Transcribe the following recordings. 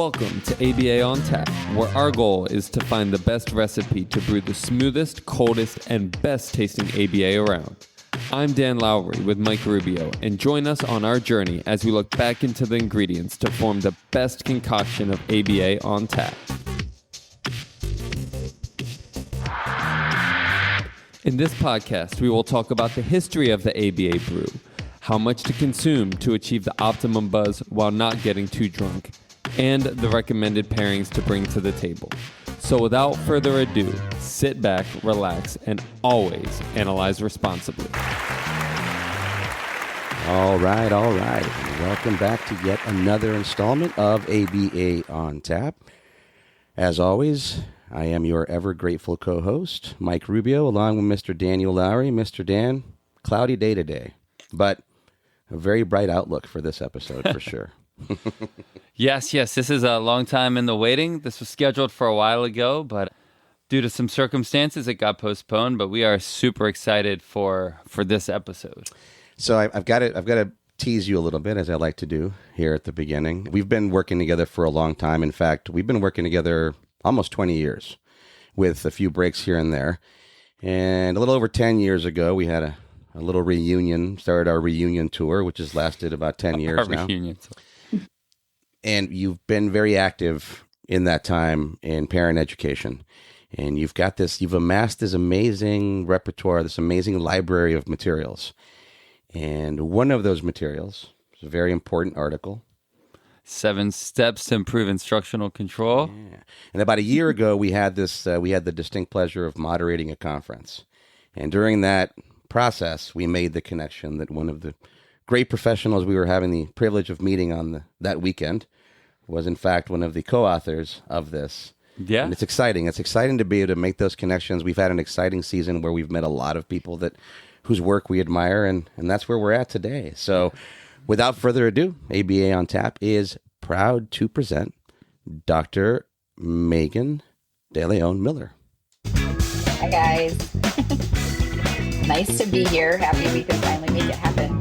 Welcome to ABA on Tap, where our goal is to find the best recipe to brew the smoothest, coldest, and best tasting ABA around. I'm Dan Lowry with Mike Rubio, and join us on our journey as we look back into the ingredients to form the best concoction of ABA on tap. In this podcast, we will talk about the history of the ABA brew, how much to consume to achieve the optimum buzz while not getting too drunk, and the recommended pairings to bring to the table. So without further ado, sit back, relax, and always analyze responsibly. All right. Welcome back to yet another installment of ABA on Tap. As always, I am your ever grateful co-host, Mike Rubio, along with Mr. Daniel Lowry. Mr. Dan, cloudy day today, but a very bright outlook for this episode for sure. Yes. This is a long time in the waiting. This was scheduled for a while ago, but due to some circumstances, it got postponed. But we are super excited for this episode. So I've got to tease you a little bit, as I like to do here at the beginning. We've been working together for a long time. In fact, we've been working together almost 20 years, with a few breaks here and there. And a little over 10 years ago, we had a little reunion, started our reunion tour, which has lasted about 10 years now. Reunion tour. And you've been very active in that time in parent education. And you've amassed this amazing repertoire, this amazing library of materials. And one of those materials is a very important article. 7 steps to improve instructional control. Yeah. And about a year ago, we had the distinct pleasure of moderating a conference. And during that process, we made the connection that one of the great professionals we were having the privilege of meeting on that weekend was, in fact, one of the co-authors of this. Yeah. And it's exciting. It's exciting to be able to make those connections. We've had an exciting season where we've met a lot of people whose work we admire, and that's where we're at today. So without further ado, ABA on Tap is proud to present Dr. Megan DeLeon Miller. Hi, guys. Nice to be here. Happy we could finally make it happen.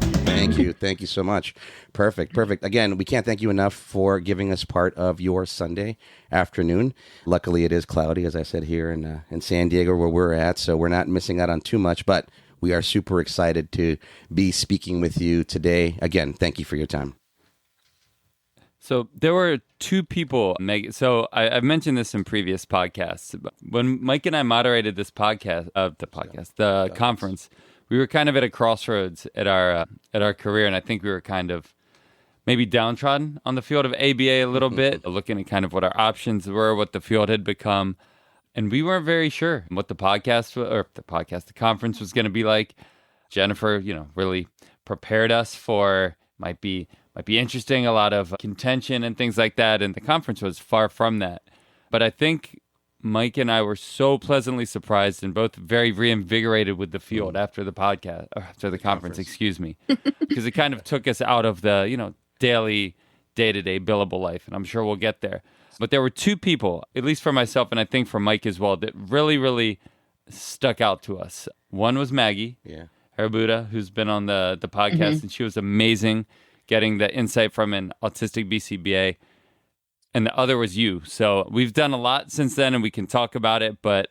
Thank you so much. Perfect. Again, we can't thank you enough for giving us part of your Sunday afternoon. Luckily, it is cloudy, as I said, here in San Diego where we're at, so we're not missing out on too much, but we are super excited to be speaking with you today. Again, thank you for your time. So there were 2 people, Megan. So I've mentioned this in previous podcasts. When Mike and I moderated this the conference, we were kind of at a crossroads at our career, and I think we were kind of maybe downtrodden on the field of ABA a little bit, looking at kind of what our options were, what the field had become, and we weren't very sure what the conference was going to be like. Jennifer, really prepared us for might be interesting, a lot of contention and things like that, and the conference was far from that. But I think Mike and I were so pleasantly surprised and both very reinvigorated with the field after the conference, because it kind of took us out of the, daily, day-to-day billable life, and I'm sure we'll get there. But there were 2 people, at least for myself, and I think for Mike as well, that really, really stuck out to us. One was Maggie Harabuda, who's been on the podcast, and she was amazing, getting the insight from an autistic BCBA. And the other was you. So we've done a lot since then, and we can talk about it. But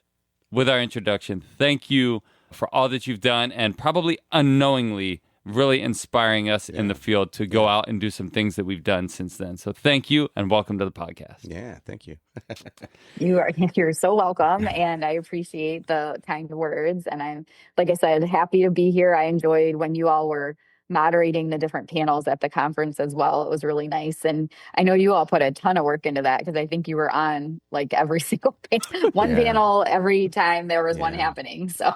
with our introduction, thank you for all that you've done, and probably unknowingly really inspiring us in the field to go out and do some things that we've done since then. So thank you, and welcome to the podcast. Yeah, thank you. You're so welcome, and I appreciate the kind words. And I'm, like I said, happy to be here. I enjoyed when you all were moderating the different panels at the conference as well. It was really nice. And I know you all put a ton of work into that, because I think you were on like every single panel every time there was one happening. So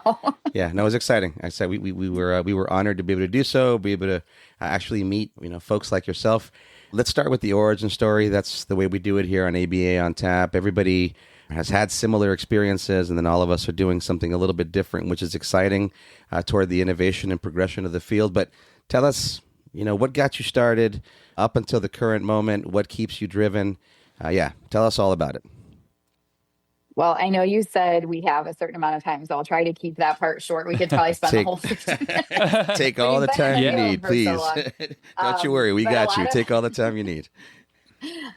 yeah, no, it was exciting. I said we were honored to be able to do so, be able to actually meet folks like yourself. Let's start with the origin story. That's the way we do it here on ABA on Tap. Everybody has had similar experiences, and then all of us are doing something a little bit different, which is exciting toward the innovation and progression of the field. But tell us, what got you started up until the current moment? What keeps you driven? Tell us all about it. Well, I know you said we have a certain amount of time, so I'll try to keep that part short. We could probably spend the whole 15 minutes. Take all the time you need, please. So Don't you worry. We got you. Take all the time you need.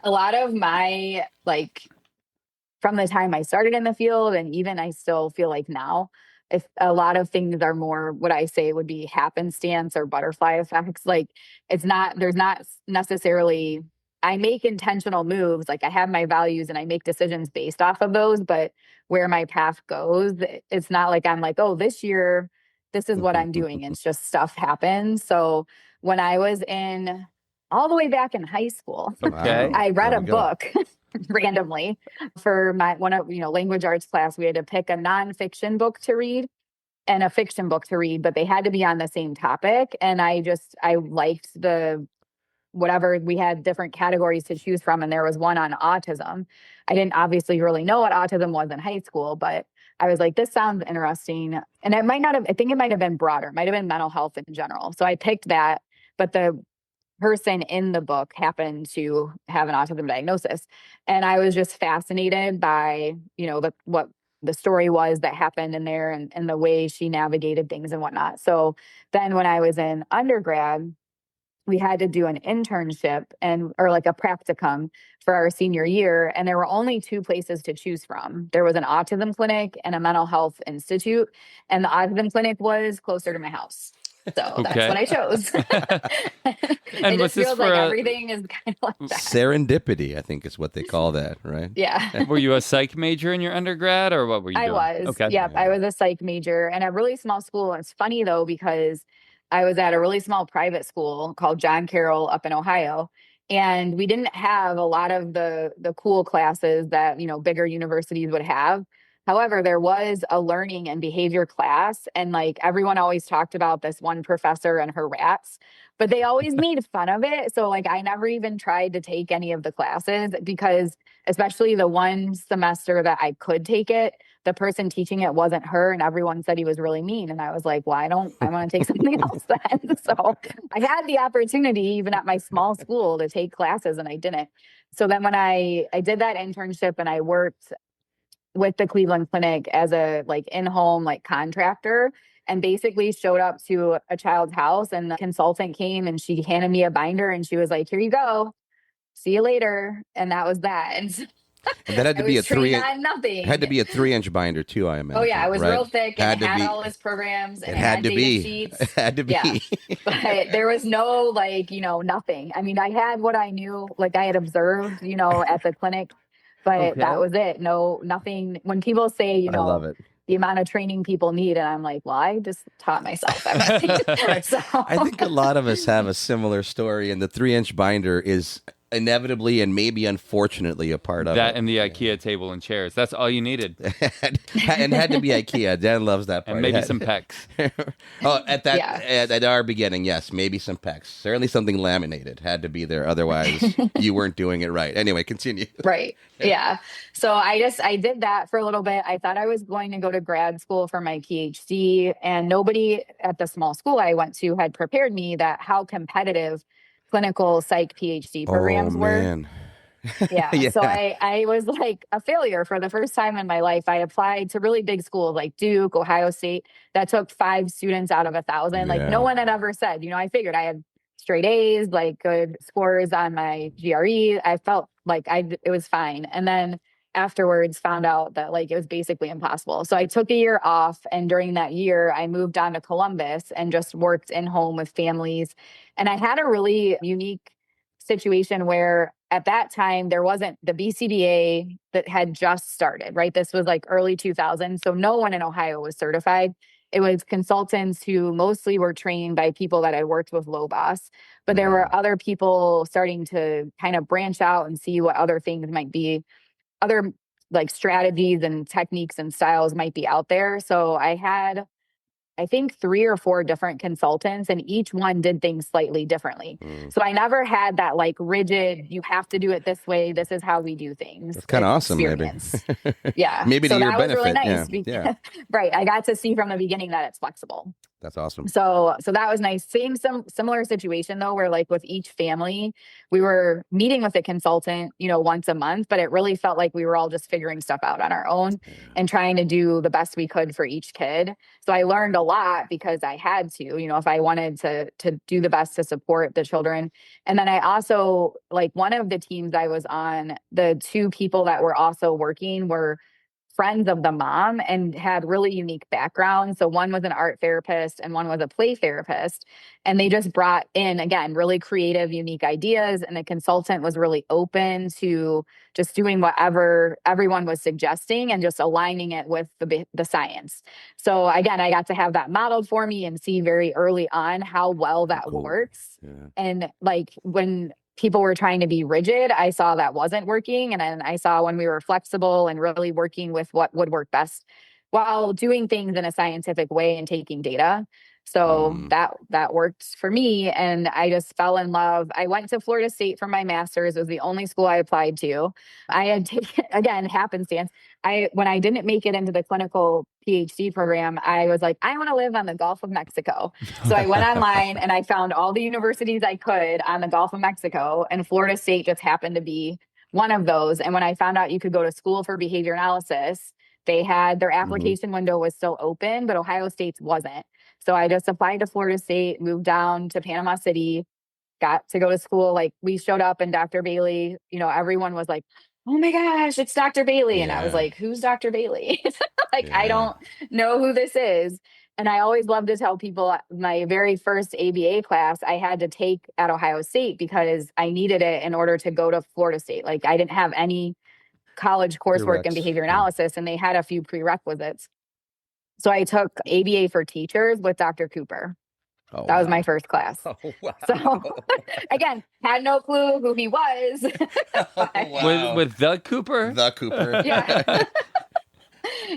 A lot of my, like, from the time I started in the field, and even I still feel like now, if a lot of things are more what I say would be happenstance or butterfly effects. Like, there's not necessarily, I make intentional moves. Like, I have my values and I make decisions based off of those, but where my path goes, it's not like I'm like, oh, this year, this is what I'm doing. It's just stuff happens. So when I was in all the way back in high school, Okay. I read There a we go. book randomly for my one of language arts class. We had to pick a nonfiction book to read and a fiction book to read, but they had to be on the same topic. And I liked the whatever, we had different categories to choose from, and there was one on autism. I didn't obviously really know what autism was in high school, but I was like, this sounds interesting. And it might not have, I think it might have been broader, might have been mental health in general. So I picked that, but the person in the book happened to have an autism diagnosis. And I was just fascinated by, what the story was that happened in there, and the way she navigated things and whatnot. So then when I was in undergrad, we had to do an internship or like a practicum for our senior year. And there were only two places to choose from. There was an autism clinic and a mental health institute. And the autism clinic was closer to my house. So that's Okay. what I chose. And It was just this feels for like a- everything is kind of like that. Serendipity, I think, is what they call that, right? Yeah. Were you a psych major in your undergrad, or what were you I doing? was. Okay. Yep. I was a psych major and a really small school. It's funny though, because I was at a really small private school called John Carroll up in Ohio. And we didn't have a lot of the cool classes that, bigger universities would have. However, there was a learning and behavior class. And like everyone always talked about this one professor and her rats, but they always made fun of it. So like I never even tried to take any of the classes because especially the one semester that I could take it, the person teaching it wasn't her, and everyone said he was really mean. And I was like, well, I want to take something else then. So I had the opportunity, even at my small school, to take classes and I didn't. So then when I did that internship and I worked with the Cleveland Clinic as a like in-home like contractor, and basically showed up to a child's house, and the consultant came and she handed me a binder and she was like, here you go. See you later. And that was that. And so And that had to I be a was trained 3 on nothing. had to be a 3-inch binder too, I imagine. Oh yeah, it was right? real thick and Had it to had be. all his programs and It it had had to data be. sheets. It had to be. Yeah. But there was no like, nothing. I mean, I had what I knew, like I had observed, at the clinic, but that Okay. was it. No, nothing. When people say, I love it. the amount of training people need, and I'm like, well, I just taught myself everything. So I think a lot of us have a similar story, and the 3-inch binder is inevitably and maybe unfortunately a part of That it. and the IKEA table and chairs. That's all you needed. And had to be IKEA. Dan loves that part. And maybe some pecs. Oh, at that Yeah. at our beginning, yes, maybe some pecs. Certainly something laminated had to be there. Otherwise, you weren't doing it right. Anyway, continue. Right. Yeah. So I did that for a little bit. I thought I was going to go to grad school for my PhD, and nobody at the small school I went to had prepared me that how competitive clinical psych PhD programs Oh were. man. Yeah. Yeah. So I was like a failure for the first time in my life. I applied to really big schools like Duke, Ohio State. That took 5 students out of 1,000. Like Yeah. no one had ever said, I figured I had straight A's, like good scores on my GRE. I felt like it was fine. And then afterwards found out that like it was basically impossible. So I took a year off, and during that year I moved on to Columbus and just worked in home with families. And I had a really unique situation where at that time there wasn't the BCBA that had just started, right? This was like early 2000s. So no one in Ohio was certified. It was consultants who mostly were trained by people that had worked with Lobos, but there were other people starting to kind of branch out and see what other things might be, other like strategies and techniques and styles might be out there. So I had, I think 3 or 4 different consultants, and each one did things slightly differently. So I never had that like rigid, you have to do it this way. This is how we do things. That's kind of awesome, maybe. experience. Yeah. Maybe to so your that was benefit. really nice. Yeah. Right. I got to see from the beginning that it's flexible. That's awesome. So that was nice. Similar situation though, where like with each family, we were meeting with a consultant, once a month, but it really felt like we were all just figuring stuff out on our own and trying to do the best we could for each kid. So I learned a lot because I had to, if I wanted to do the best to support the children. And then I also, like, one of the teams I was on, the two people that were also working were friends of the mom and had really unique backgrounds. So one was an art therapist and one was a play therapist. And they just brought in, again, really creative, unique ideas. And the consultant was really open to just doing whatever everyone was suggesting and just aligning it with the science. So again, I got to have that modeled for me and see very early on how well that works. Yeah. And like when people were trying to be rigid, I saw that wasn't working. And then I saw when we were flexible and really working with what would work best while doing things in a scientific way and taking data. So that worked for me. And I just fell in love. I went to Florida State for my master's. It was the only school I applied to. I had taken, again, happenstance. When I didn't make it into the clinical PhD program, I was like, I want to live on the Gulf of Mexico. So I went online and I found all the universities I could on the Gulf of Mexico, and Florida State just happened to be one of those. And when I found out you could go to school for behavior analysis, they had their application window was still open, but Ohio State's wasn't. So I just applied to Florida State, moved down to Panama City, got to go to school. Like, we showed up and Dr. Bailey, everyone was like, oh my gosh, it's Dr. Bailey. And I was like, who's Dr. Bailey? I don't know who this is. And I always love to tell people my very first ABA class I had to take at Ohio State because I needed it in order to go to Florida State. Like, I didn't have any college coursework in behavior analysis, and they had a few prerequisites. So I took ABA for teachers with Dr. Cooper. Oh, that was my first class. Oh, wow. So again, had no clue who he was. With the Cooper? The Cooper. Yeah.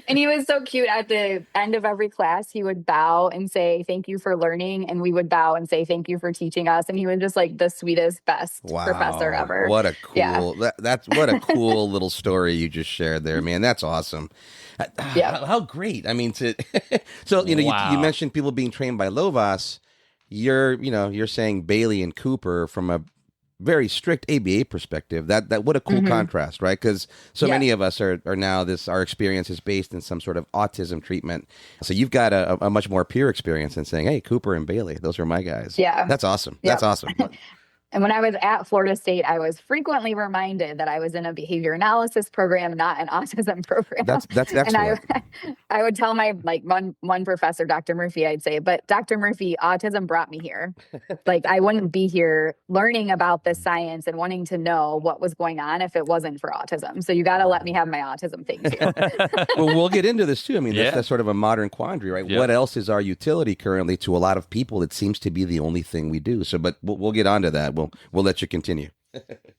And he was so cute. At the end of every class, he would bow and say, thank you for learning. And we would bow and say, thank you for teaching us. And he was just like the sweetest, best professor ever. What a cool, that's what a cool little story you just shared there, man. That's awesome. Yeah. How great. I mean, so, you mentioned people being trained by Lovas. You're saying Bailey and Cooper from a very strict ABA perspective. That what a cool contrast, right? Because so many of us are now our experience is based in some sort of autism treatment. So you've got a much more pure experience in saying, hey, Cooper and Bailey, those are my guys. Yeah. That's awesome. Yep. That's awesome. And when I was at Florida State, I was frequently reminded that I was in a behavior analysis program, not an autism program. That's excellent. And I would tell my one professor, Dr. Murphy, I'd say, but Dr. Murphy, autism brought me here. I wouldn't be here learning about this science and wanting to know what was going on if it wasn't for autism. So you got to let me have my autism thing too. Well, we'll get into this too. I mean, that's sort of a modern quandary, right? Yep. What else is our utility currently to a lot of people? It seems to be the only thing we do. So, but we'll get onto that. We'll let you continue.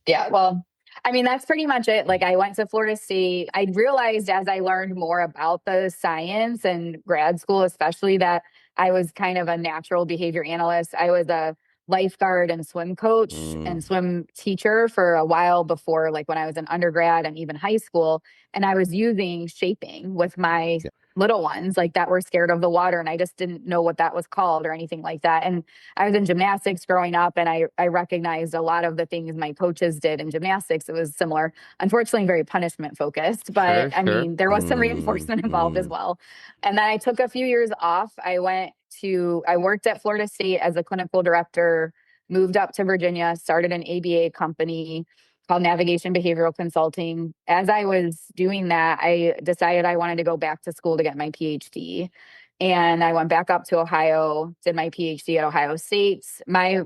Yeah, well, I mean, that's pretty much it. Like, I went to Florida State. I realized as I learned more about the science and grad school, especially, that I was kind of a natural behavior analyst. I was a lifeguard and swim coach and swim teacher for a while before, like when I was in undergrad and even high school. And I was using shaping with my little ones, like, that were scared of the water. And I just didn't know what that was called or anything like that. And I was in gymnastics growing up, and I recognized a lot of the things my coaches did in gymnastics. It was similar, unfortunately, very punishment focused, but I mean, there was some reinforcement involved as well. And then I took a few years off. I worked at Florida State as a clinical director, moved up to Virginia, started an ABA company called Navigation Behavioral Consulting. As I was doing that, I decided I wanted to go back to school to get my PhD. And I went back up to Ohio, did my PhD at Ohio State. I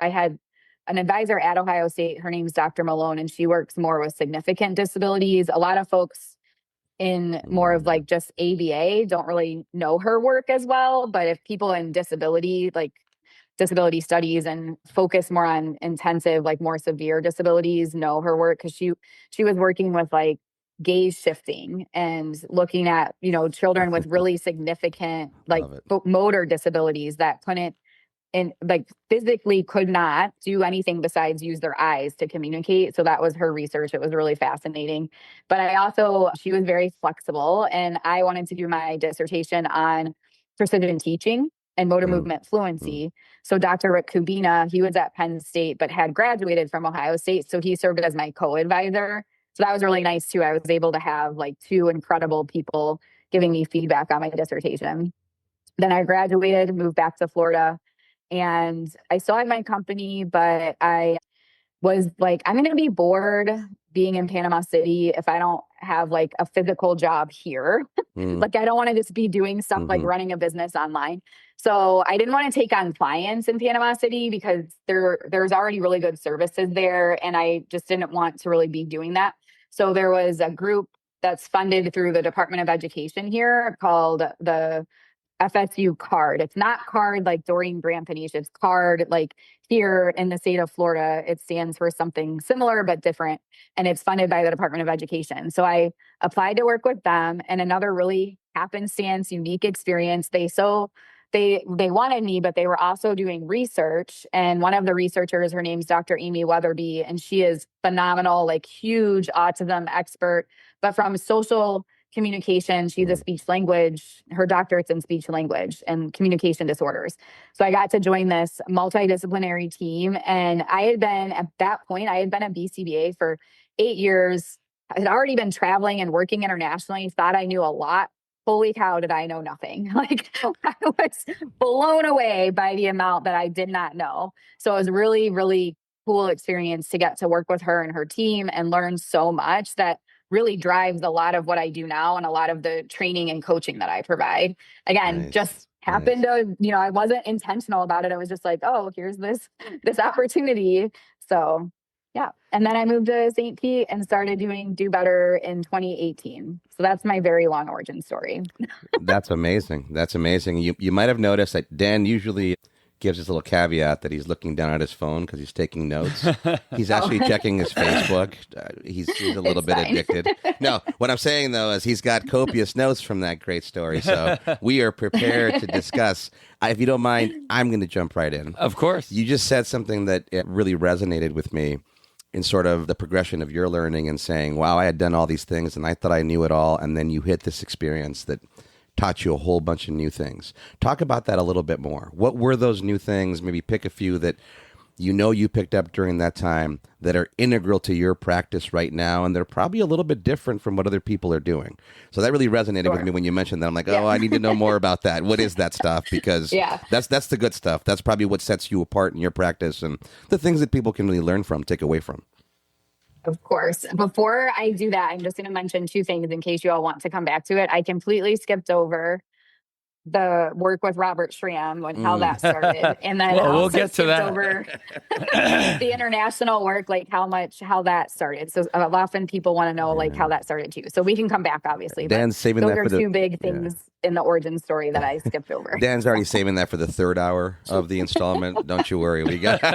had an advisor at Ohio State. Her name's Dr. Malone, and she works more with significant disabilities. A lot of folks in more of like just ABA don't really know her work as well. But if people in disability studies and focus more on intensive, like more severe disabilities, know her work, because she was working with like gaze shifting and looking at, children with really significant like motor disabilities that couldn't, and like physically could not do anything besides use their eyes to communicate. So that was her research. It was really fascinating. But she was very flexible, and I wanted to do my dissertation on precision teaching and motor movement fluency. So Dr. Rick Kubina, he was at Penn State, but had graduated from Ohio State. So he served as my co-advisor. So that was really nice too. I was able to have like two incredible people giving me feedback on my dissertation. Then I graduated, moved back to Florida, and I still had my company, but I was like, I'm going to be bored being in Panama City if I don't have like a physical job here. Like, I don't want to just be doing stuff like running a business online. So I didn't want to take on clients in Panama City because there's already really good services there. And I just didn't want to really be doing that. So there was a group that's funded through the Department of Education here called the FSU CARD. It's not CARD like Doreen Brand-Panish. It's CARD like here in the state of Florida. It stands for something similar but different, and it's funded by the Department of Education. So I applied to work with them, and another really happenstance, unique experience. They wanted me, but they were also doing research. And one of the researchers, her name's Dr. Amy Weatherby, and she is phenomenal, like huge autism expert, but from social communication. She's a speech language, her doctorate's in speech language and communication disorders. So I got to join this multidisciplinary team. And at that point, I had been a BCBA for 8 years. I had already been traveling and working internationally, thought I knew a lot. Holy cow, did I know nothing. Like, I was blown away by the amount that I did not know. So it was really, really cool experience to get to work with her and her team and learn so much that really drives a lot of what I do now and a lot of the training and coaching that I provide. Again, just happened to, I wasn't intentional about it. I was just like, oh, here's this opportunity. So yeah. And then I moved to St. Pete and started doing Do Better in 2018. So that's my very long origin story. That's amazing. That's amazing. You might have noticed that Dan usually gives this little caveat that he's looking down at his phone because he's taking notes. He's actually checking his Facebook. He's a little bit addicted. No, what I'm saying, though, is he's got copious notes from that great story. So we are prepared to discuss. If you don't mind, I'm going to jump right in. Of course. You just said something that really resonated with me in sort of the progression of your learning and saying, wow, I had done all these things and I thought I knew it all. And then you hit this experience that taught you a whole bunch of new things. Talk about that a little bit more. What were those new things? Maybe pick a few that you picked up during that time that are integral to your practice right now, and they're probably a little bit different from what other people are doing. So that really resonated with me when you mentioned that. I'm like, oh, I need to know more about that. What is that stuff? Because that's the good stuff. That's probably what sets you apart in your practice and the things that people can really learn from, take away from. Of course. Before I do that, I'm just going to mention two things in case you all want to come back to it. I completely skipped over the work with Robert Schramm and how that started. And then we'll get to that. Over the international work, like how that started. So often people want to know like how that started too. So we can come back, obviously. Dan's saving that for two big things in the origin story that I skipped over. Dan's already saving that for the third hour of the installment. Don't you worry. We got all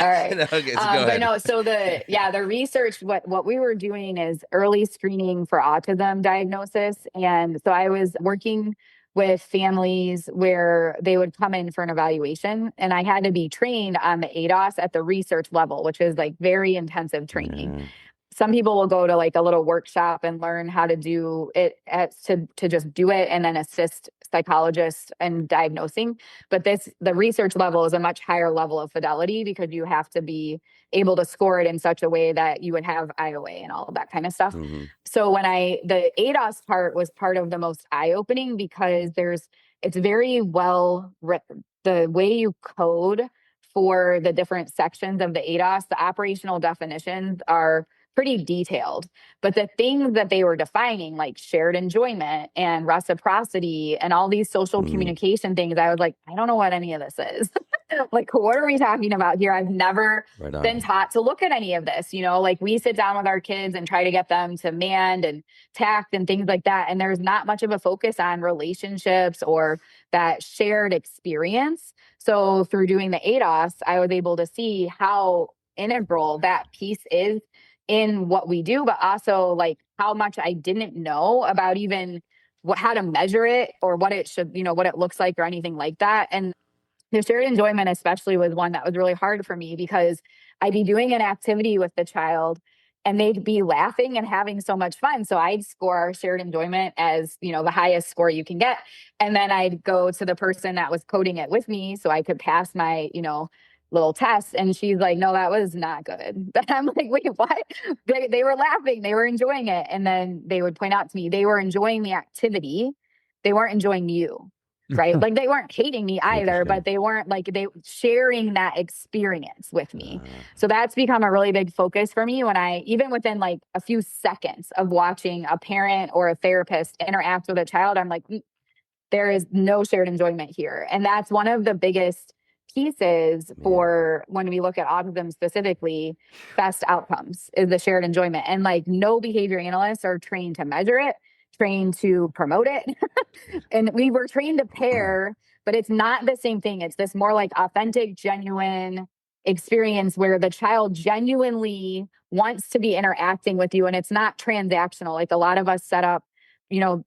right. Okay, so go ahead. But no, so the research, what we were doing is early screening for autism diagnosis. And so I was working with families where they would come in for an evaluation, and I had to be trained on the ADOS at the research level, which is like very intensive training. Some people will go to like a little workshop and learn how to do it to just do it and then assist psychologists in diagnosing. But the research level is a much higher level of fidelity because you have to be able to score it in such a way that you would have IOA and all of that kind of stuff. So the ADOS part was part of the most eye-opening because it's very well written. The way you code for the different sections of the ADOS, the operational definitions are pretty detailed, but the things that they were defining, like shared enjoyment and reciprocity and all these social communication things, I was like, I don't know what any of this is. Like, what are we talking about here? I've never been taught to look at any of this. Like we sit down with our kids and try to get them to MAND and TACT and things like that. And there's not much of a focus on relationships or that shared experience. So through doing the ADOS, I was able to see how integral that piece is in what we do, but also like how much I didn't know about even how to measure it or what it should, what it looks like or anything like that. And the shared enjoyment especially was one that was really hard for me because I'd be doing an activity with the child and they'd be laughing and having so much fun. So I'd score shared enjoyment as, the highest score you can get. And then I'd go to the person that was coding it with me so I could pass my, little test. And she's like, no, that was not good. But I'm like, wait, what? They were laughing. They were enjoying it. And then they would point out to me, they were enjoying the activity. They weren't enjoying you. Right. Like they weren't hating me either, but they weren't like they sharing that experience with me. So that's become a really big focus for me when even within like a few seconds of watching a parent or a therapist interact with a child, I'm like, there is no shared enjoyment here. And that's one of the biggest pieces for when we look at autism specifically, best outcomes is the shared enjoyment. And like no behavior analysts are trained to measure it, trained to promote it. And we were trained to pair, but it's not the same thing. It's this more like authentic, genuine experience where the child genuinely wants to be interacting with you. And it's not transactional. Like a lot of us set up,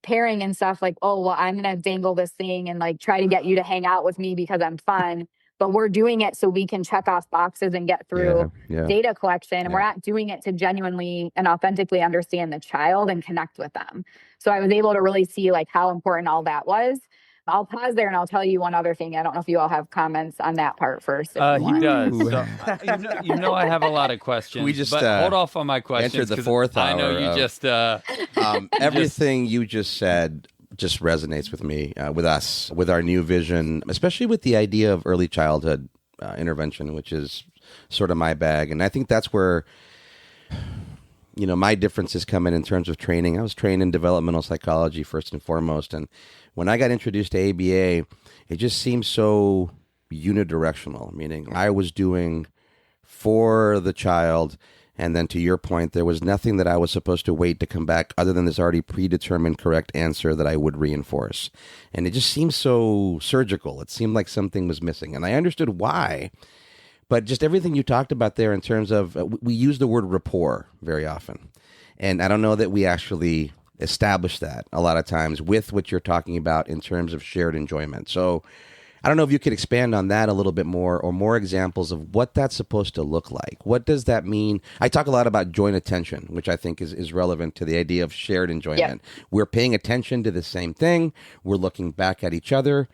pairing and stuff like, oh, well, I'm going to dangle this thing and like try to get you to hang out with me because I'm fun. But we're doing it so we can check off boxes and get through data collection. And we're not doing it to genuinely and authentically understand the child and connect with them. So I was able to really see like how important all that was. I'll pause there and I'll tell you one other thing. I don't know if you all have comments on that part first. He does. So, I have a lot of questions. We just but hold off on my questions. Entered the fourth hour. I know you just everything you just said just resonates with me, with us, with our new vision, especially with the idea of early childhood intervention, which is sort of my bag. And I think that's where, my differences come in terms of training. I was trained in developmental psychology first and foremost. And when I got introduced to ABA, it just seemed so unidirectional, meaning I was doing for the child. And then to your point, there was nothing that I was supposed to wait to come back other than this already predetermined correct answer that I would reinforce. And it just seemed so surgical. It seemed like something was missing. And I understood why. But just everything you talked about there in terms of, we use the word rapport very often. And I don't know that we actually establish that a lot of times with what you're talking about in terms of shared enjoyment. So I don't know if you could expand on that a little bit more or more examples of what that's supposed to look like. What does that mean? I talk a lot about joint attention, which I think is relevant to the idea of shared enjoyment. Yeah. We're paying attention to the same thing. We're looking back at each other.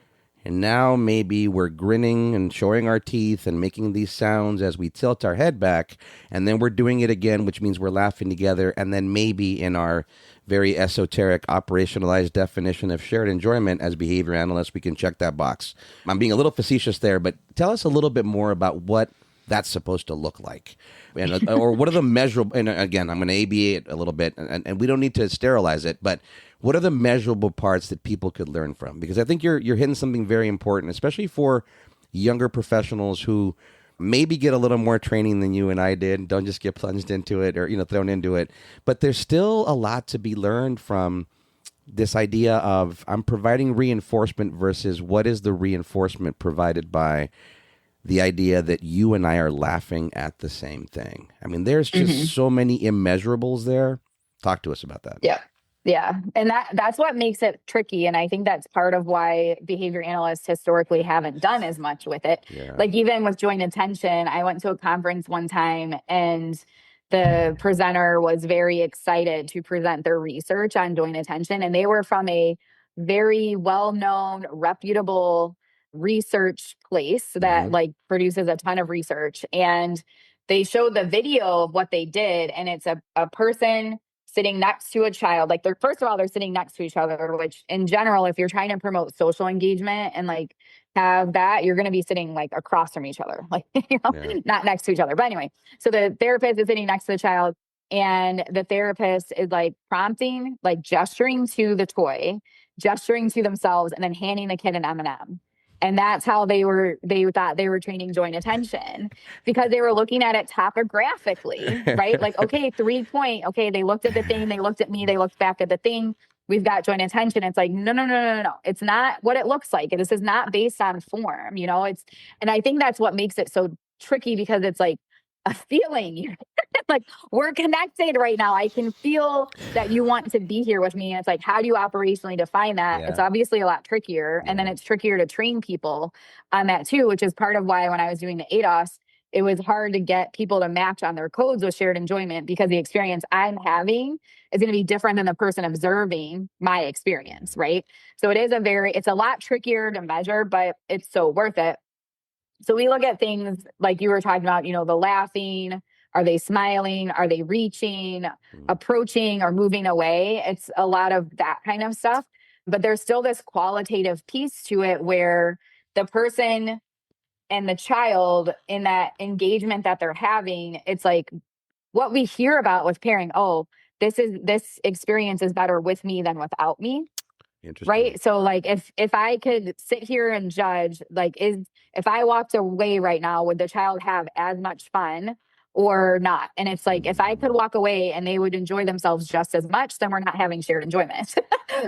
And now maybe we're grinning and showing our teeth and making these sounds as we tilt our head back. And then we're doing it again, which means we're laughing together. And then maybe in our very esoteric operationalized definition of shared enjoyment as behavior analysts, we can check that box. I'm being a little facetious there, but tell us a little bit more about what that's supposed to look like. And, or what are the measurable, and again, I'm going to ABA it a little bit, and we don't need to sterilize it, but what are the measurable parts that people could learn from? Because I think you're hitting something very important, especially for younger professionals who maybe get a little more training than you and I did. Don't just get plunged into it or, thrown into it. But there's still a lot to be learned from this idea of I'm providing reinforcement versus what is the reinforcement provided by the idea that you and I are laughing at the same thing. I mean, there's just so many immeasurables there. Talk to us about that. Yeah. Yeah. And that's what makes it tricky. And I think that's part of why behavior analysts historically haven't done as much with it. Yeah. Like even with joint attention, I went to a conference one time and the presenter was very excited to present their research on joint attention. And they were from a very well-known, reputable research place that like produces a ton of research. And they showed the video of what they did. And it's a person sitting next to a child. Like first of all, they're sitting next to each other, which in general, if you're trying to promote social engagement and like have that, you're going to be sitting like across from each other, like, not next to each other. But anyway, so the therapist is sitting next to the child and the therapist is like prompting, like gesturing to the toy, gesturing to themselves, and then handing the kid an M&M. And that's how they thought they were training joint attention because they were looking at it topographically, right? Like, okay, 3 point. Okay, they looked at the thing. They looked at me. They looked back at the thing. We've got joint attention. It's like, no. It's not what it looks like. This is not based on form, and I think that's what makes it so tricky because it's like a feeling. Like we're connected right now. I can feel that you want to be here with me. And it's like, how do you operationally define that? Yeah. It's obviously a lot trickier. Yeah. And then it's trickier to train people on that too, which is part of why when I was doing the ADOS, it was hard to get people to match on their codes with shared enjoyment because the experience I'm having is going to be different than the person observing my experience, right? So it's a lot trickier to measure, but it's so worth it. So we look at things like you were talking about, the laughing. Are they smiling? Are they reaching, approaching, or moving away? It's a lot of that kind of stuff. But there's still this qualitative piece to it where the person and the child in that engagement that they're having, it's like what we hear about with pairing. Oh, this experience is better with me than without me. Interesting. Right. So like if I could sit here and judge, like if I walked away right now, would the child have as much fun or not? And it's like if I could walk away and they would enjoy themselves just as much, then we're not having shared enjoyment.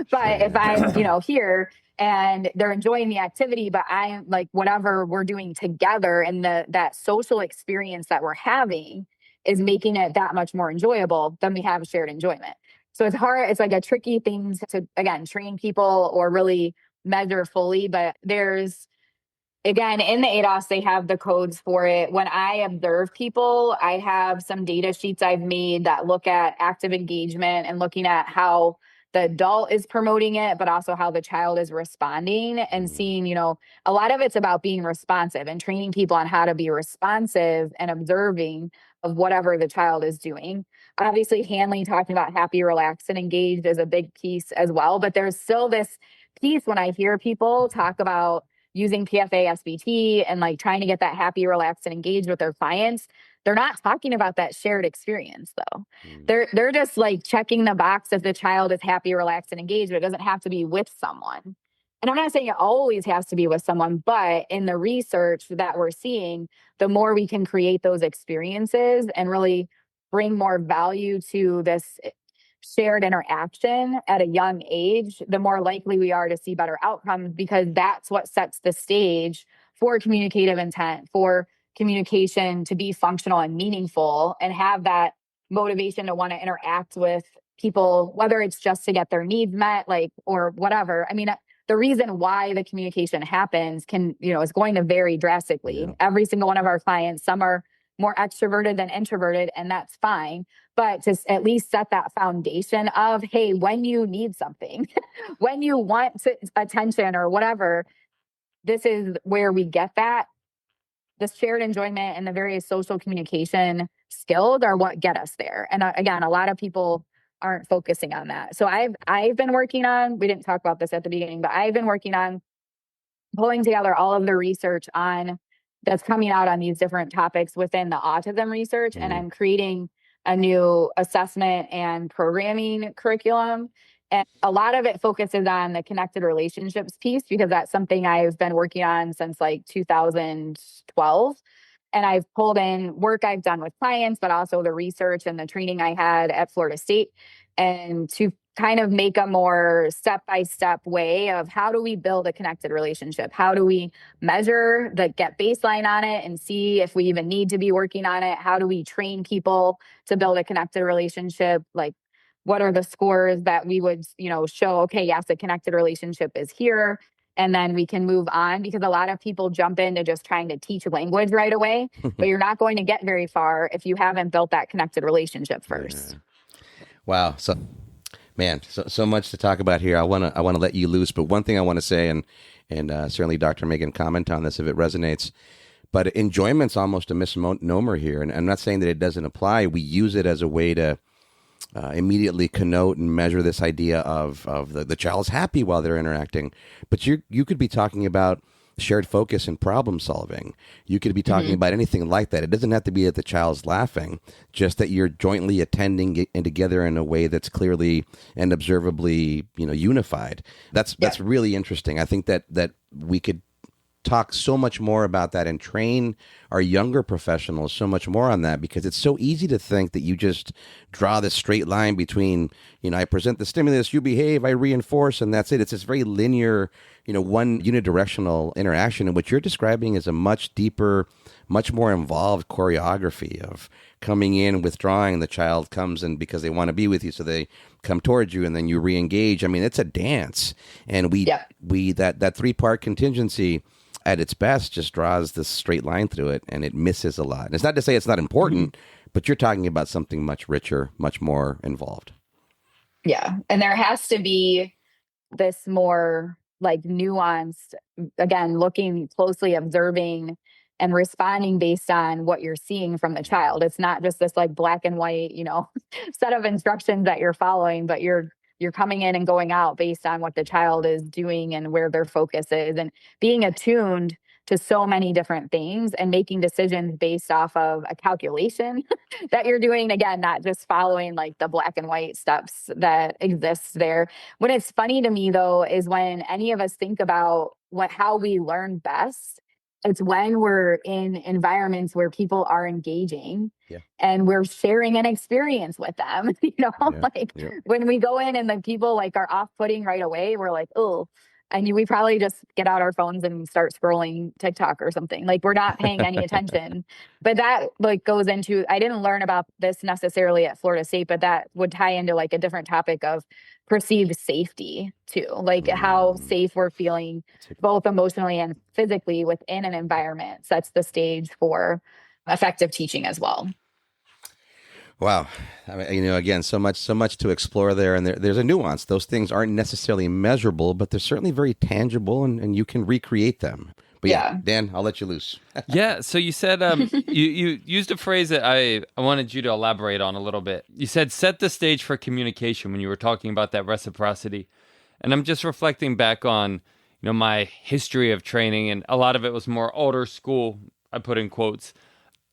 But if I'm, here and they're enjoying the activity, but I'm like whatever we're doing together and that social experience that we're having is making it that much more enjoyable, then we have shared enjoyment. So it's hard. It's like a tricky thing to, again, train people or really measure fully. But there's, again, in the ADOS, they have the codes for it. When I observe people, I have some data sheets I've made that look at active engagement and looking at how the adult is promoting it, but also how the child is responding and seeing, a lot of it's about being responsive and training people on how to be responsive and observing of whatever the child is doing. Obviously, Hanley talking about happy, relaxed, and engaged is a big piece as well. But there's still this piece when I hear people talk about using PFA SBT and like trying to get that happy, relaxed, and engaged with their clients. They're not talking about that shared experience though. They're just like checking the box if the child is happy, relaxed, and engaged, but it doesn't have to be with someone. And I'm not saying it always has to be with someone, but in the research that we're seeing, the more we can create those experiences and really bring more value to this shared interaction at a young age, the more likely we are to see better outcomes, because that's what sets the stage for communicative intent, for communication to be functional and meaningful and have that motivation to want to interact with people, whether it's just to get their needs met, like, or whatever. I mean, the reason why the communication happens is going to vary drastically. Yeah. Every single one of our clients, some are more extroverted than introverted, and that's fine. But to at least set that foundation of, hey, when you need something, when you want attention or whatever, this is where we get that. The shared enjoyment and the various social communication skills are what get us there. And again, a lot of people aren't focusing on that. So I've been working on, we didn't talk about this at the beginning, but I've been working on pulling together all of the research that's coming out on these different topics within the autism research. And I'm creating a new assessment and programming curriculum. And a lot of it focuses on the connected relationships piece, because that's something I've been working on since like 2012. And I've pulled in work I've done with clients, but also the research and the training I had at Florida State, and to kind of make a more step-by-step way of how do we build a connected relationship? How do we measure get baseline on it and see if we even need to be working on it? How do we train people to build a connected relationship? Like, what are the scores that we would, show, okay, yes, a connected relationship is here. And then we can move on, because a lot of people jump into just trying to teach language right away, but you're not going to get very far if you haven't built that connected relationship first. Yeah. Wow. So, man, so much to talk about here. I want to let you loose, but one thing I want to say, and certainly Dr. Megan, comment on this if it resonates, but enjoyment's almost a misnomer here. And I'm not saying that it doesn't apply. We use it as a way to immediately connote and measure this idea of the child's happy while they're interacting. But you could be talking about shared focus and problem solving. You could be talking about anything like that. It doesn't have to be that the child's laughing, just that you're jointly attending and together in a way that's clearly and observably, unified. That's really interesting. I think that we could talk so much more about that and train our younger professionals so much more on that, because it's so easy to think that you just draw this straight line between, I present the stimulus, you behave, I reinforce, and that's it. It's this very linear, one unidirectional interaction. And what you're describing is a much deeper, much more involved choreography of coming in, withdrawing. The child comes in because they want to be with you, so they come towards you, and then you re-engage. I mean, it's a dance. And that 3-part contingency, at its best just draws this straight line through it, and it misses a lot. And it's not to say it's not important, but you're talking about something much richer, much more involved. Yeah. And there has to be this more like nuanced, again, looking closely, observing and responding based on what you're seeing from the child. It's not just this like black and white, set of instructions that you're following, but you're coming in and going out based on what the child is doing and where their focus is, and being attuned to so many different things and making decisions based off of a calculation that you're doing. Again, not just following like the black and white steps that exist there. When it's funny to me though, is when any of us think about how we learn best, it's when we're in environments where people are engaging and we're sharing an experience with them. When we go in and the people like are off-putting right away, we're like, oh, and we probably just get out our phones and start scrolling TikTok or something. Like we're not paying any attention. But that like goes into, I didn't learn about this necessarily at Florida State, but that would tie into like a different topic of perceived safety too. Like how safe we're feeling both emotionally and physically within an environment sets the stage for effective teaching as well. Wow. I mean, again, so much to explore there. And there's a nuance. Those things aren't necessarily measurable, but they're certainly very tangible, and you can recreate them. But yeah, Dan, I'll let you loose. Yeah. So you said you used a phrase that I wanted you to elaborate on a little bit. You said set the stage for communication when you were talking about that reciprocity. And I'm just reflecting back on, my history of training, and a lot of it was more older school, I put in quotes,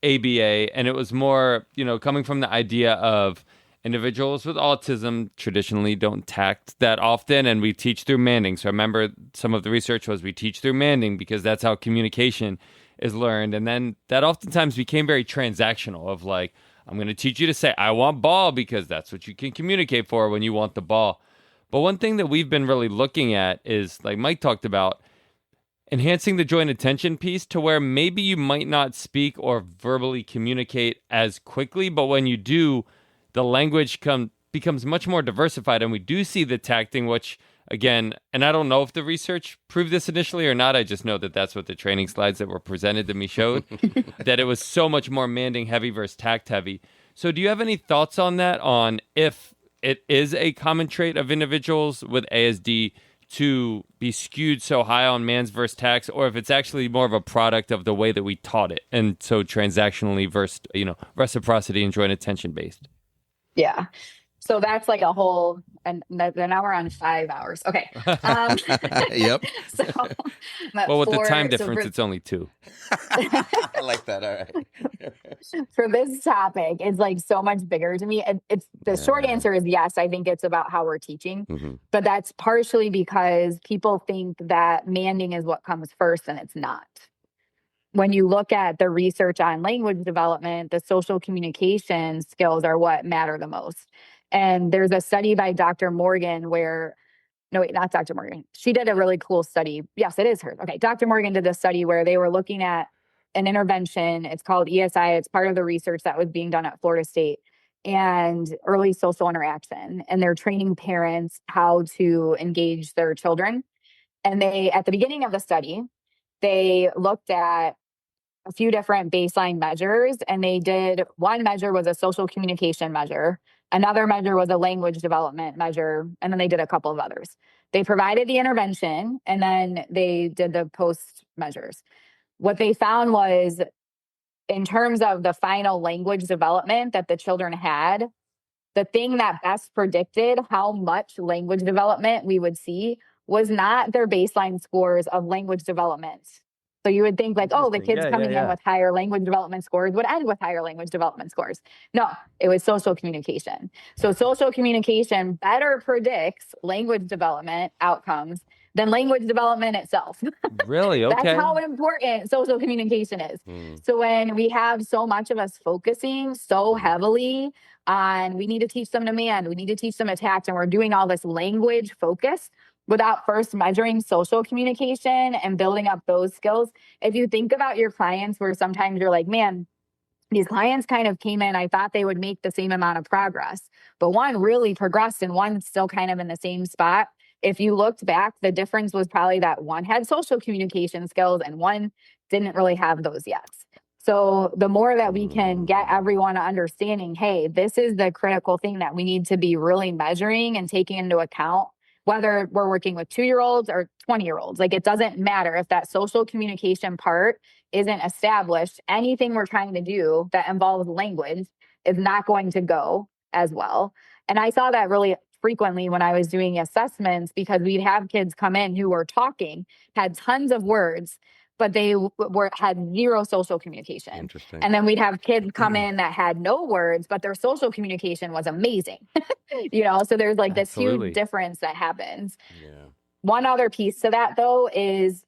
ABA, and it was more, coming from the idea of individuals with autism traditionally don't tact that often, and we teach through manding. So I remember some of the research was we teach through manding because that's how communication is learned. And then that oftentimes became very transactional of like, I'm going to teach you to say, I want ball, because that's what you can communicate for when you want the ball. But one thing that we've been really looking at is, like Mike talked about, enhancing the joint attention piece to where maybe you might not speak or verbally communicate as quickly, but when you do, the language becomes much more diversified, and we do see the tacting, which, again, and I don't know if the research proved this initially or not, I just know that that's what the training slides that were presented to me showed, that it was so much more manding heavy versus tact heavy. So do you have any thoughts on that, on if it is a common trait of individuals with ASD to be skewed so high on mands versus tacts, or if it's actually more of a product of the way that we taught it, and so transactionally versus, reciprocity and joint attention based? Yeah. So that's like a whole, and now we're on 5 hours. Okay. Yep. So, well, with the time difference, it's only 2. I like that. All right. For this topic, it's like so much bigger to me. It's the short answer is yes. I think it's about how we're teaching, but that's partially because people think that manding is what comes first, and it's not. When you look at the research on language development, the social communication skills are what matter the most. And there's a study by Dr. Morgan not Dr. Morgan. She did a really cool study. Yes, it is her. Okay. Dr. Morgan did this study where they were looking at an intervention. It's called ESI. It's part of the research that was being done at Florida State, and early social interaction. And they're training parents how to engage their children. And at the beginning of the study, they looked at a few different baseline measures, and one measure was a social communication measure. Another measure was a language development measure. And then they did a couple of others. They provided the intervention, and then they did the post measures. What they found was, in terms of the final language development that the children had, the thing that best predicted how much language development we would see was not their baseline scores of language development. So you would think like, oh, the kids coming in with higher language development scores would end with higher language development scores. No, it was social communication. So social communication better predicts language development outcomes than language development itself. Really? Okay. That's how important social communication is. So when we have so much of us focusing so heavily on, we need to teach them demand, we need to teach them tact, and we're doing all this language focus without first measuring social communication and building up those skills. If you think about your clients, where sometimes you're like, man, these clients kind of came in, I thought they would make the same amount of progress, but one really progressed and one's still kind of in the same spot. if you looked back, the difference was probably that one had social communication skills and one didn't really have those yet. So the more that we can get everyone understanding, hey, this is the critical thing that we need to be really measuring and taking into account, whether we're working with 2-year-olds or 20-year-olds. Like, it doesn't matter if that social communication part isn't established. Anything we're trying to do that involves language is not going to go as well. And I saw that really frequently when I was doing assessments, because we'd have kids come in who were talking, had tons of words, but they had zero social communication. Interesting. And then we'd have kids come in that had no words, but their social communication was amazing. So there's like this Absolutely. huge difference that happens. Yeah. One other piece to that, though, is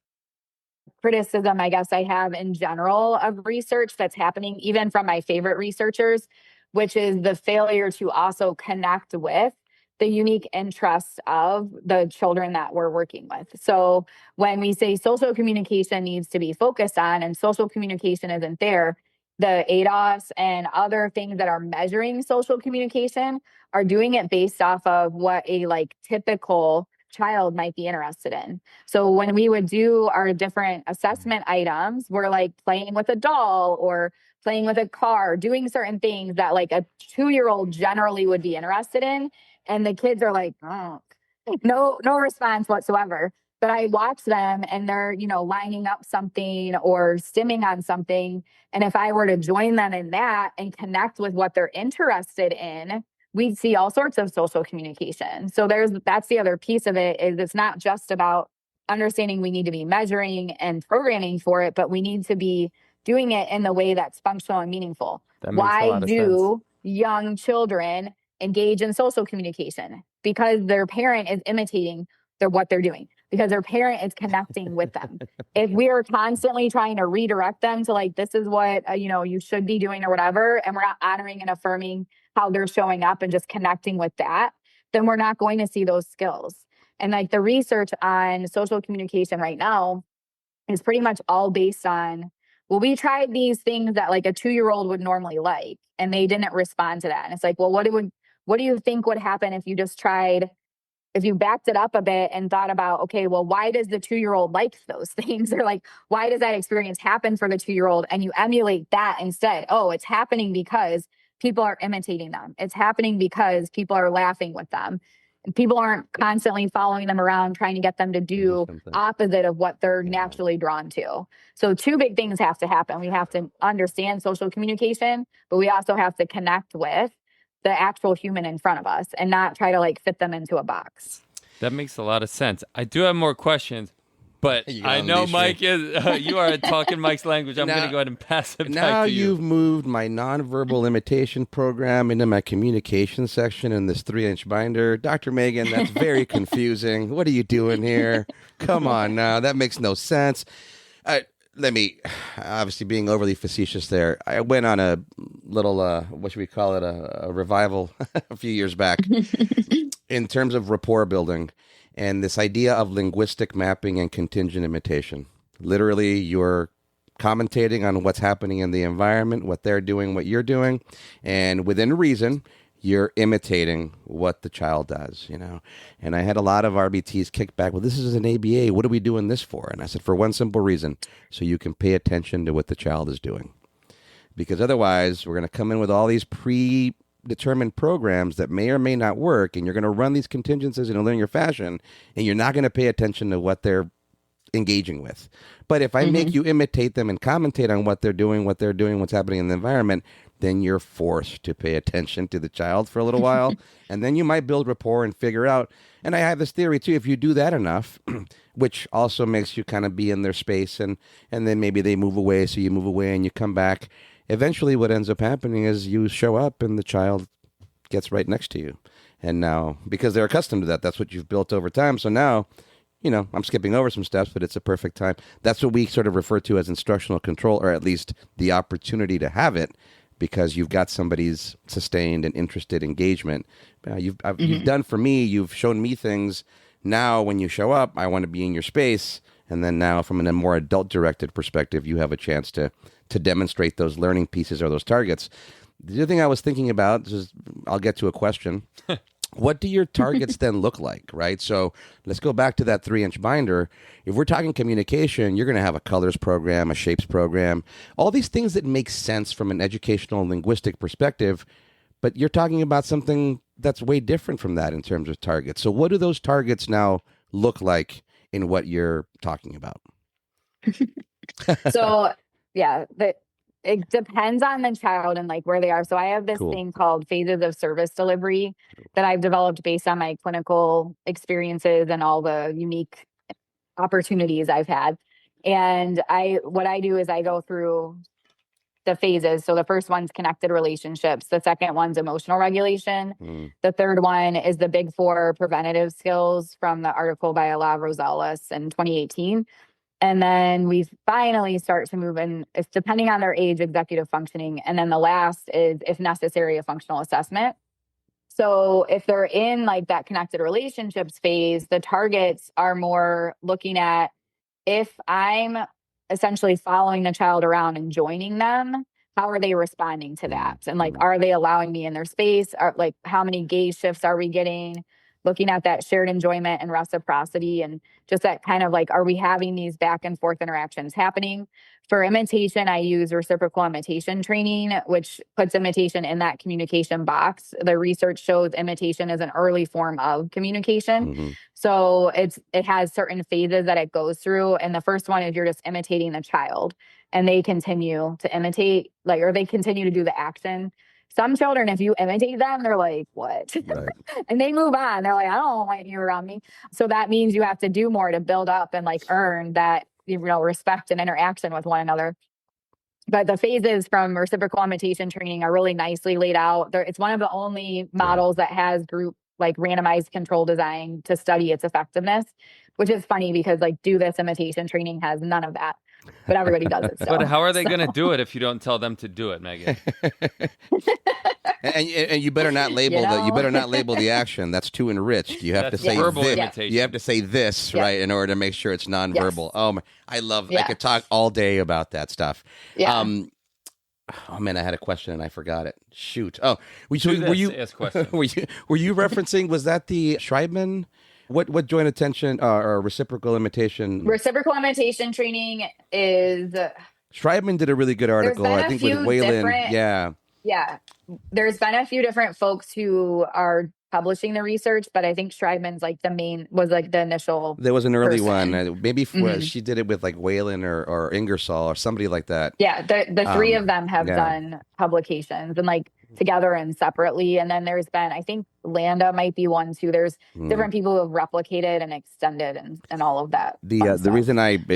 criticism, I guess, I have in general of research that's happening, even from my favorite researchers, which is the failure to also connect with the unique interests of the children that we're working with. So when we say social communication needs to be focused on and social communication isn't there, the ADOS and other things that are measuring social communication are doing it based off of what a typical child might be interested in. So when we would do our different assessment items, we're like playing with a doll or playing with a car, doing certain things that like a 2-year-old generally would be interested in. And the kids are like, oh, no response whatsoever. But I watch them and they're, lining up something or stimming on something. And if I were to join them in that and connect with what they're interested in, we'd see all sorts of social communication. So that's the other piece of it, is it's not just about understanding we need to be measuring and programming for it, but we need to be doing it in the way that's functional and meaningful. That makes a Why lot of do young children engage in social communication? Because their parent is imitating what they're doing, because their parent is connecting with them. If we are constantly trying to redirect them to this is what you should be doing or whatever, and we're not honoring and affirming how they're showing up and just connecting with that, then we're not going to see those skills. And the research on social communication right now is pretty much all based on, well, we tried these things that a 2-year-old would normally like, and they didn't respond to that. And it's like, well, what do you think would happen if you just tried, if you backed it up a bit and thought about, okay, well, why does the 2-year-old like those things? Or why does that experience happen for the 2-year-old? And you emulate that instead. Oh, it's happening because people are imitating them. It's happening because people are laughing with them. And people aren't constantly following them around trying to get them to do opposite of what they're naturally drawn to. So 2 big things have to happen. We have to understand social communication, but we also have to connect with the actual human in front of us and not try to fit them into a box. That makes a lot of sense. I do have more questions, but I know Mike is, you are talking Mike's language. I'm going to go ahead and pass it back to you. Now you've moved my nonverbal imitation program into my communication section in this 3-inch binder. Dr. Megan, that's very confusing. What are you doing here? Come on now. That makes no sense. Let me, obviously being overly facetious there, I went on a little, what should we call it, a revival a few years back in terms of rapport building and this idea of linguistic mapping and contingent imitation. Literally, you're commentating on what's happening in the environment, what they're doing, what you're doing, and within reason, you're imitating what the child does, And I had a lot of RBTs kick back, well, this is an ABA. What are we doing this for? And I said, for one simple reason, so you can pay attention to what the child is doing. Because otherwise, we're going to come in with all these predetermined programs that may or may not work, and you're going to run these contingencies in a linear fashion, and you're not going to pay attention to what they're engaging with. But if I make you imitate them and commentate on what they're doing, what's happening in the environment, then you're forced to pay attention to the child for a little while. And then you might build rapport and figure out. And I have this theory, too, if you do that enough, which also makes you kind of be in their space, and then maybe they move away, so you move away and you come back. Eventually what ends up happening is you show up and the child gets right next to you. And now, because they're accustomed to that, that's what you've built over time. So now, I'm skipping over some steps, but it's a perfect time. That's what we sort of refer to as instructional control, or at least the opportunity to have it, because you've got somebody's sustained and interested engagement. You've done for me, you've shown me things. Now, when you show up, I want to be in your space. And then now, from a more adult-directed perspective, you have a chance to demonstrate those learning pieces or those targets. The other thing I was thinking about is, I'll get to a question. What do your targets then look like, right? So let's go back to that 3-inch binder. If we're talking communication, you're going to have a colors program, a shapes program, all these things that make sense from an educational and linguistic perspective. But you're talking about something that's way different from that in terms of targets. So what do those targets now look like in what you're talking about? So yeah, it depends on the child and like where they are. So I have this Cool. thing called phases of service delivery that I've developed based on my clinical experiences and all the unique opportunities I've had. And what I do is I go through the phases. So the first one's connected relationships. The second one's emotional regulation. The third one is the big 4 preventative skills from the article by Alav Rosales in 2018. And then we finally start to move in, it's depending on their age, executive functioning. And then the last is, if necessary, a functional assessment. So if they're in like that connected relationships phase, the targets are more looking at, if I'm essentially following the child around and joining them, how are they responding to that? And like, are they allowing me in their space? Are like, how many gaze shifts are we getting? Looking at that shared enjoyment and reciprocity, and just that kind of like, are we having these back and forth interactions happening? For imitation, I use reciprocal imitation training, which puts imitation in that communication box. The research shows imitation is an early form of communication. So it has certain phases that it goes through. And the first one is you're just imitating the child, and they continue to imitate, like, or they continue to do the action. Some children, if you imitate them, they're like, what? Right. And they move on. They're like, I don't want you around me. So that means you have to do more to build up and like earn that, respect and interaction with one another. But the phases from reciprocal imitation training are really nicely laid out. It's one of the only models that has group like randomized control design to study its effectiveness, which is funny because like do this imitation training has none of that, but everybody does it still. But how are they going to do it if you don't tell them to do it, Megan? And you better not label the action. That's too enriched. You have That's to say verbal this. imitation. You have to say this, right, in order to make sure it's nonverbal. Oh, I could talk all day about that stuff. Yeah. Oh man, I had a question and I forgot it. Shoot. Oh, were you Ask questions. were you referencing? Was that the Schreibman? What joint attention or reciprocal imitation? Reciprocal imitation training is. Schreibman did a really good article, I think, with Waylon. Yeah. There's been a few different folks who are publishing the research, but I think Schreibman's like the initial. There was an early person. one. Maybe she did it with like Whalen or Ingersoll or somebody like that. Yeah, the 3 of them have done publications and like together and separately. And then there's been, I think Landa might be one too. There's different people who have replicated and extended and all of that. The reason it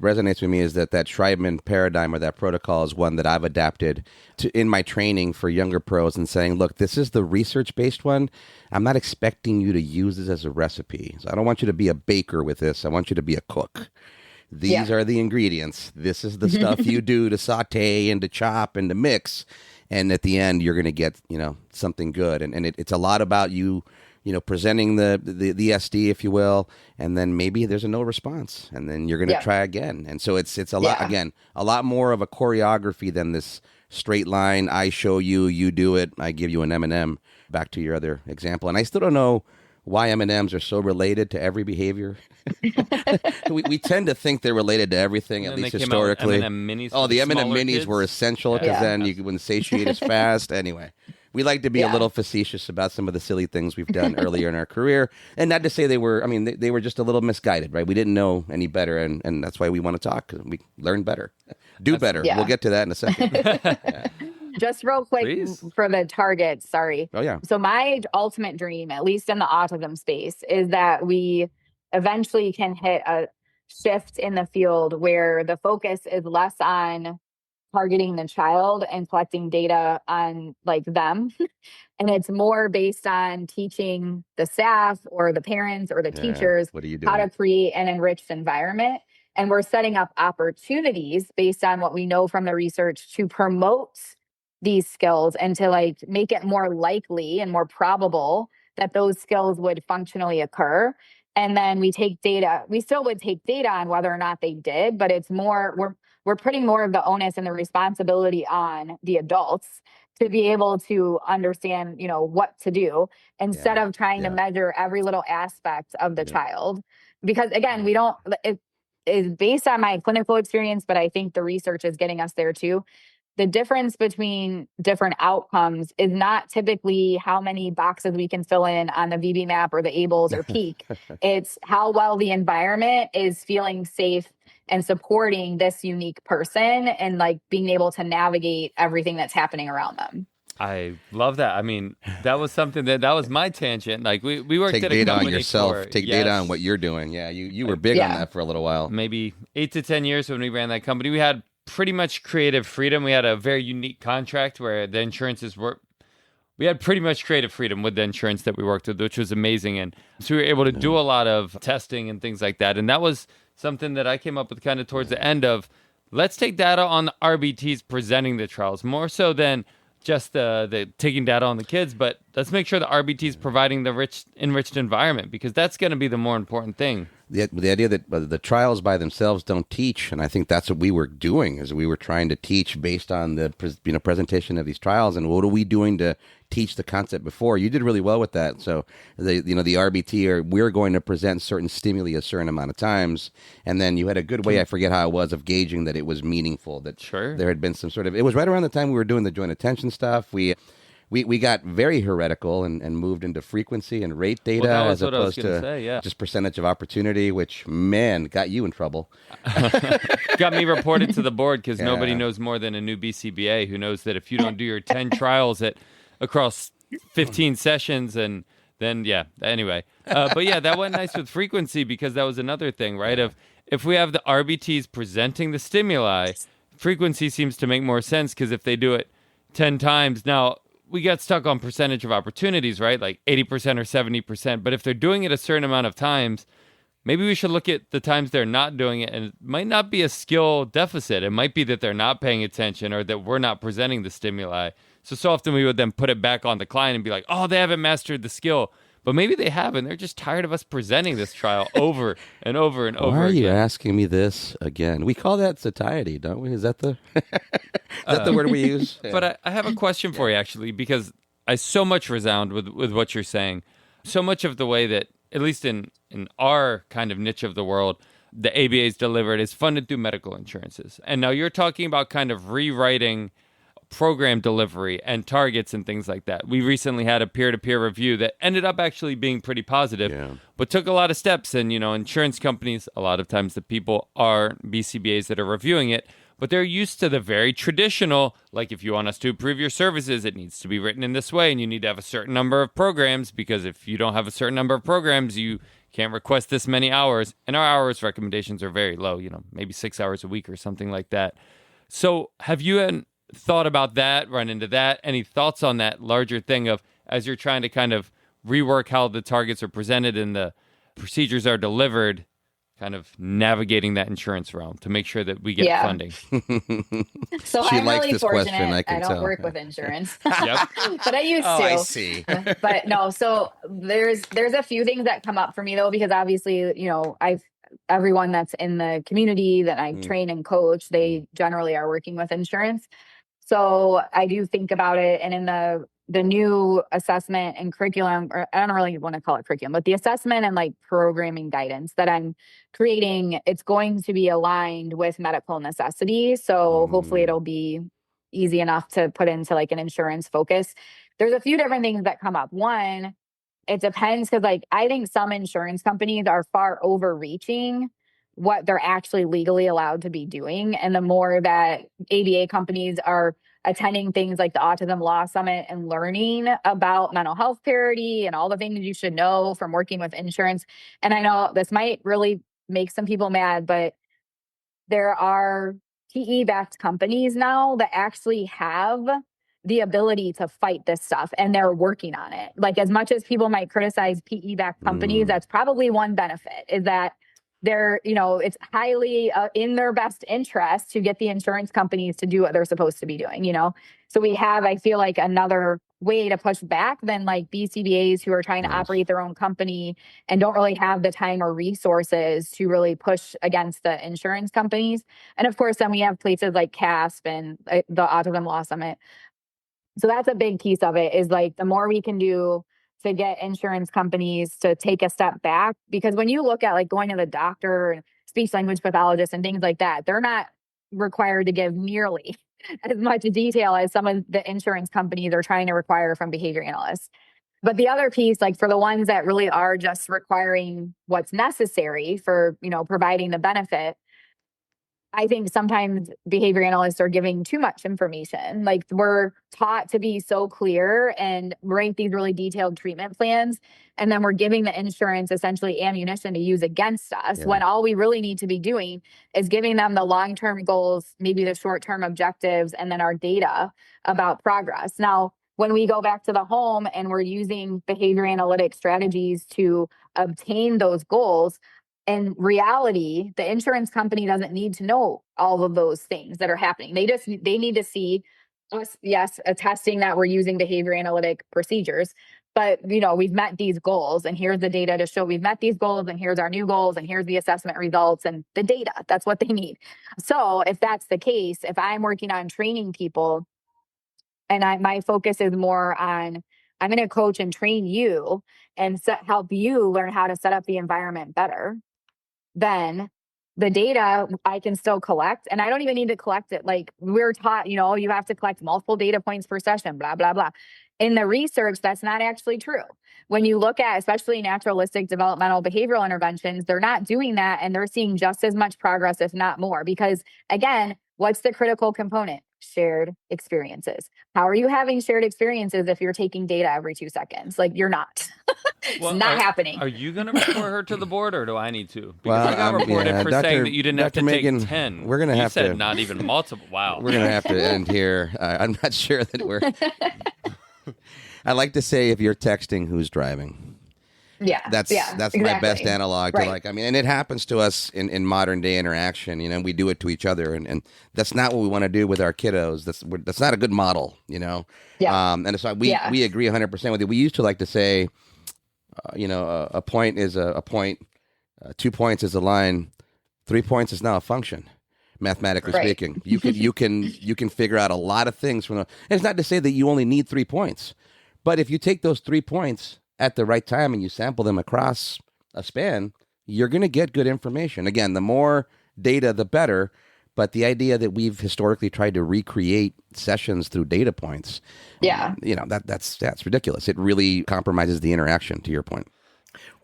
resonates with me is that Schreibman paradigm or that protocol is one that I've adapted to in my training for younger pros and saying, look, this is the research-based one. I'm not expecting you to use this as a recipe. So I don't want you to be a baker with this. I want you to be a cook. These are the ingredients. This is the stuff you do to saute and to chop and to mix. And at the end, you're going to get, something good. And it's a lot about you, presenting the SD, if you will. And then maybe there's a no response. And then you're going to try again. And so it's a lot, again, a lot more of a choreography than this straight line. I show you, you do it. I give you an M&M. Back to your other example. And I still don't know why M&Ms are so related to every behavior. we tend to think they're related to everything, at least historically. M&M minis the M&M minis kids were essential because then you wouldn't satiate as fast. Anyway, we like to be a little facetious about some of the silly things we've done earlier in our career. And not to say they were, they were just a little misguided, right? We didn't know any better. And that's why we want to talk. We learn better, do better. Yeah. We'll get to that in a second. Just real quick for the targets, sorry. Oh, yeah. So my ultimate dream, at least in the autism space, is that we eventually can hit a shift in the field where the focus is less on targeting the child and collecting data on like them. And it's more based on teaching the staff or the parents or the teachers how to create an enriched environment. And we're setting up opportunities based on what we know from the research to promote these skills and to like make it more likely and more probable that those skills would functionally occur. And then we take data, we still would take data on whether or not they did, but it's more, we're putting more of the onus and the responsibility on the adults to be able to understand, what to do instead of trying to measure every little aspect of the child. Because again, it is based on my clinical experience, but I think the research is getting us there too. The difference between different outcomes is not typically how many boxes we can fill in on the VB map or the ABLES or PEAK. It's how well the environment is feeling safe and supporting this unique person and like being able to navigate everything that's happening around them. I love that. I mean, that was something that was my tangent. Like we worked Take at a data on company yourself. Take data on what you're doing. Yeah, you were big on that for a little while. Maybe 8 to 10 years when we ran that company. We had pretty much creative freedom. We had a very unique contract where the insurances were. We had pretty much creative freedom with the insurance that we worked with, which was amazing. And so we were able to do a lot of testing and things like that. And that was something that I came up with kind of towards the end of, let's take data on the RBTs presenting the trials, more so than just the taking data on the kids, but let's make sure the RBT is providing the enriched environment, because that's going to be the more important thing. The idea that the trials by themselves don't teach, and I think that's what we were doing, is we were trying to teach based on the presentation of these trials, and what are we doing to teach the concept before. You did really well with that. So the RBT, we're going to present certain stimuli a certain amount of times, and then you had a good way, I forget how it was, of gauging that it was meaningful, that there had been some sort of, it was right around the time we were doing the joint attention stuff. We got very heretical and moved into frequency and rate data as opposed to just percentage of opportunity, which, man, got you in trouble. Got me reported to the board because nobody knows more than a new BCBA who knows that if you don't do your 10 trials across 15 sessions and then, anyway. But yeah, that went nice with frequency because that was another thing, right? If we have the RBTs presenting the stimuli, frequency seems to make more sense because if they do it 10 times, now we got stuck on percentage of opportunities, right? Like 80% or 70%. But if they're doing it a certain amount of times, maybe we should look at the times they're not doing it. And it might not be a skill deficit. It might be that they're not paying attention or that we're not presenting the stimuli. So often we would then put it back on the client and be like, oh, they haven't mastered the skill. But maybe they haven't. They're just tired of us presenting this trial over and over and over again. Why are you asking me this again? We call that satiety, don't we? Is that the word we use? Yeah. But I have a question for you, actually, because I so much resound with what you're saying. So much of the way that, at least in our kind of niche of the world, the ABA is delivered is funded through medical insurances. And now you're talking about kind of rewriting program delivery and targets and things like that. We recently had a peer-to-peer review that ended up actually being pretty positive, but took a lot of steps. And, insurance companies, a lot of times the people are BCBAs that are reviewing it, but they're used to the very traditional, like if you want us to approve your services, it needs to be written in this way and you need to have a certain number of programs, because if you don't have a certain number of programs, you can't request this many hours. And our hours recommendations are very low, maybe 6 hours a week or something like that. So have you thought about that, run into that? Any thoughts on that larger thing of, as you're trying to kind of rework how the targets are presented and the procedures are delivered, kind of navigating that insurance realm to make sure that we get funding? So she I'm likes really this fortunate. question, I can don't tell. work with insurance, Yep. but I used to. I see. But no, so there's a few things that come up for me though, because obviously, everyone that's in the community that I train and coach, they generally are working with insurance. So I do think about it, and in the new assessment and curriculum, or I don't really want to call it curriculum, but the assessment and like programming guidance that I'm creating, it's going to be aligned with medical necessity. So hopefully it'll be easy enough to put into like an insurance focus. There's a few different things that come up. One, it depends, because like I think some insurance companies are far overreaching what they're actually legally allowed to be doing. And the more that ABA companies are attending things like the Autism Law Summit and learning about mental health parity and all the things you should know from working with insurance. And I know this might really make some people mad, but there are PE-backed companies now that actually have the ability to fight this stuff, and they're working on it. Like, as much as people might criticize PE-backed companies, that's probably one benefit, is that they're, it's highly in their best interest to get the insurance companies to do what they're supposed to be doing, So we have, I feel like, another way to push back than like BCBAs who are trying to operate their own company and don't really have the time or resources to really push against the insurance companies. And of course, then we have places like CASP and the Autism Law Summit. So that's a big piece of it, is like the more we can do to get insurance companies to take a step back. Because when you look at like going to the doctor and speech language pathologist and things like that, they're not required to give nearly as much detail as some of the insurance companies are trying to require from behavior analysts. But the other piece, like for the ones that really are just requiring what's necessary for, providing the benefit, I think sometimes behavior analysts are giving too much information. Like we're taught to be so clear and write these really detailed treatment plans. And then we're giving the insurance essentially ammunition to use against us, when all we really need to be doing is giving them the long-term goals, maybe the short-term objectives, and then our data about progress. Now, when we go back to the home and we're using behavior analytic strategies to obtain those goals, in reality, the insurance company doesn't need to know all of those things that are happening. They need to see us, yes, attesting that we're using behavior analytic procedures, but we've met these goals, and here's the data to show we've met these goals, and here's our new goals, and here's the assessment results and the data. That's what they need. So if that's the case, if I'm working on training people and my focus is more on, I'm going to coach and train you and help you learn how to set up the environment better, then the data I can still collect, and I don't even need to collect it. Like we're taught, you have to collect multiple data points per session, blah, blah, blah. In the research, that's not actually true. When you look at, especially naturalistic developmental behavioral interventions, they're not doing that, and they're seeing just as much progress, if not more, because again, what's the critical component? Shared experiences. How are you having shared experiences if you're taking data every 2 seconds? Like you're not. It's not happening. Are you going to report her to the board, or do I need to? Because Well, I got reported for saying that you didn't have to Megan, take 10. We're going to have said to. Not even multiple. Wow. We're going to have to end here. I'm not sure that we're. I like to say, if you're texting, who's driving? That's exactly my best analog to and it happens to us in modern day interaction. We do it to each other, and that's not what we want to do with our kiddos. That's not a good model. And so we agree 100% with you. We used to like to say, a point is a point, 2 points is a line, 3 points is now a function. Mathematically speaking, you can figure out a lot of things from. And it's not to say that you only need 3 points, but if you take those 3 points at the right time and you sample them across a span, you're going to get good information. Again, the more data, the better. But the idea that we've historically tried to recreate sessions through data points, that's ridiculous. It really compromises the interaction, to your point.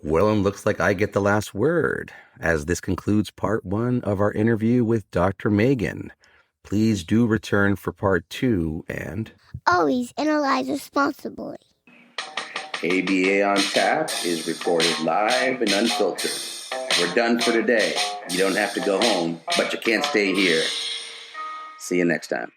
Well, it looks like I get the last word, as this concludes part 1 of our interview with Dr. Megan. Please do return for part 2 and always analyze responsibly. ABA on Tap is recorded live and unfiltered. We're done for today. You don't have to go home, but you can't stay here. See you next time.